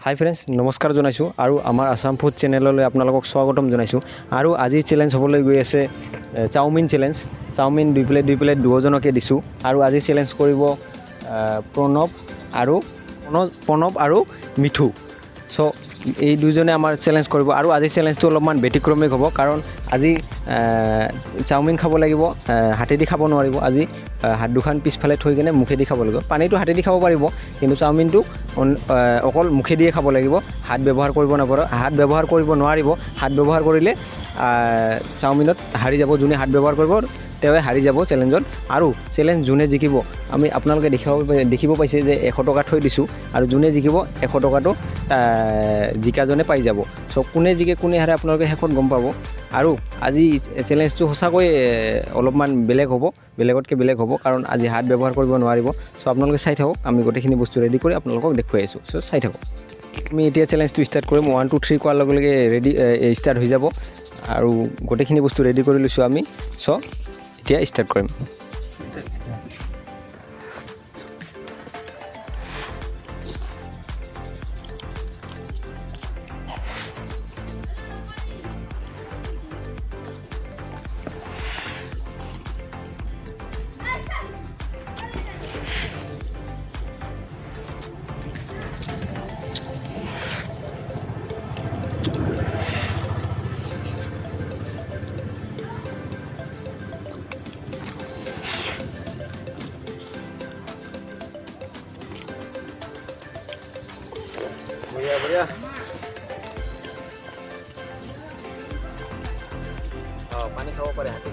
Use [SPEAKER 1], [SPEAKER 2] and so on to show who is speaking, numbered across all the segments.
[SPEAKER 1] হাই friends নমস্কাৰ জনাইছোঁ আৰু আমাৰ আসাম ফুড চেনেললৈ আপোনালোকক স্বাগতম জনাইছোঁ আৰু আজি চেলেঞ্জ হ'বলৈ গৈ আছে চাওমিন চেলেঞ্জ। চাওমিন 2 প্লেট দুজনকে দিছোঁ আৰু আজি চেলেঞ্জ কৰিব প্ৰণৱ আৰু মিঠু। চ' এই দুজনে আমাৰ চেলেঞ্জ কৰিব আৰু আজি চেলেঞ্জটো অলপমান ব্যতিক্ৰমিক হ'ব কাৰণ আজি চাওমিন খাব লাগিব, হাতেদি খাব নোৱাৰিব। আজি হাত দুখন পিছফালে থৈ কিনে মুখেদি খাব লাগিব। পানীটো হাতেদি খাব পাৰিব কিন্তু চাওমিনটো অকল মুখেদিয়ে খাব লাগিব, হাত ব্যৱহাৰ কৰিব নপৰে। হাত ব্যৱহাৰ কৰিব নোৱাৰিব। হাত ব্যৱহাৰ কৰিলে চাওমিনত হাৰি যাব। যোনে হাত ব্যৱহাৰ কৰিব তেওঁৱে হাৰি যাব চেলেঞ্জত। আৰু চেলেঞ্জ যোনে জিকিব আমি আপোনালোকে দেখিব পাইছে যে 100 টকা থৈ দিছোঁ আৰু যোনে জিকিব 100 টকাটো জিকাজনে পাই যাব। চ' কোনে জিকে কোনে হাৰে আপোনালোকে শেষত গম পাব। আৰু আজি চেলেঞ্জটো সঁচাকৈ অলপমান বেলেগ হ'ব, বেলেগতকৈ বেলেগ হ'ব কাৰণ আজি হাত ব্যৱহাৰ কৰিব নোৱাৰিব। চ' আপোনালোকে চাই থাকক, আমি গোটেইখিনি বস্তু ৰেডি কৰি আপোনালোকক দেখুৱাই আছোঁ। চ' চাই থাকক। আমি এতিয়া চেলেঞ্জটো ষ্টাৰ্ট কৰিম। 1 2 3 কোৱাৰ লগে লগে ৰেডি ষ্টাৰ্ট হৈ যাব আৰু গোটেইখিনি বস্তু ৰেডি কৰি লৈছোঁ আমি। চ' এতিয়া ষ্টাৰ্ট কৰিম। बढ़िया पानी खाओ पड़े हाथी।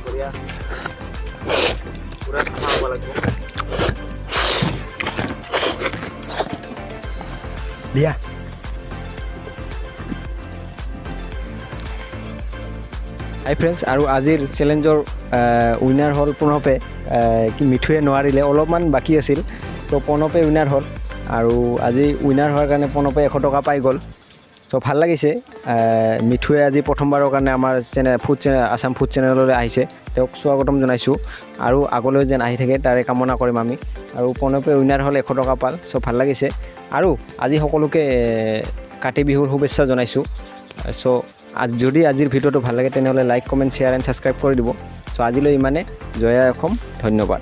[SPEAKER 1] बढ़िया पूरा खावा लगो दिया। হাই ফ্ৰেণ্ডছ, আৰু আজিৰ চেলেঞ্জৰ উইনাৰ হ'ল প্ৰণৱে। মিঠুৱে নোৱাৰিলে, অলপমান বাকী আছিল। তো প্ৰণৱে উইনাৰ হ'ল আৰু আজি উইনাৰ হোৱাৰ কাৰণে প্ৰণৱে 100 টকা পাই গ'ল। চ' ভাল লাগিছে। মিঠুৱে আজি প্ৰথমবাৰৰ কাৰণে আমাৰ আসাম ফুড চেনেললৈ আহিছে। তেওঁক স্বাগতম জনাইছোঁ আৰু আগলৈ যেন আহি থাকে তাৰে কামনা কৰিম আমি। আৰু প্ৰণৱে উইনাৰ হ'ল, 100 টকা পাল। চ' ভাল লাগিছে। আৰু আজি সকলোকে কাতি বিহুৰ শুভেচ্ছা জনাইছোঁ। চ' যদি আজিৰ ভিডিঅ'টো ভাল লাগে তেনেহ'লে like, comment, share and subscribe কৰি দিব। চ' আজিলৈ ইমানে। জয় আই অসম, ধন্যবাদ।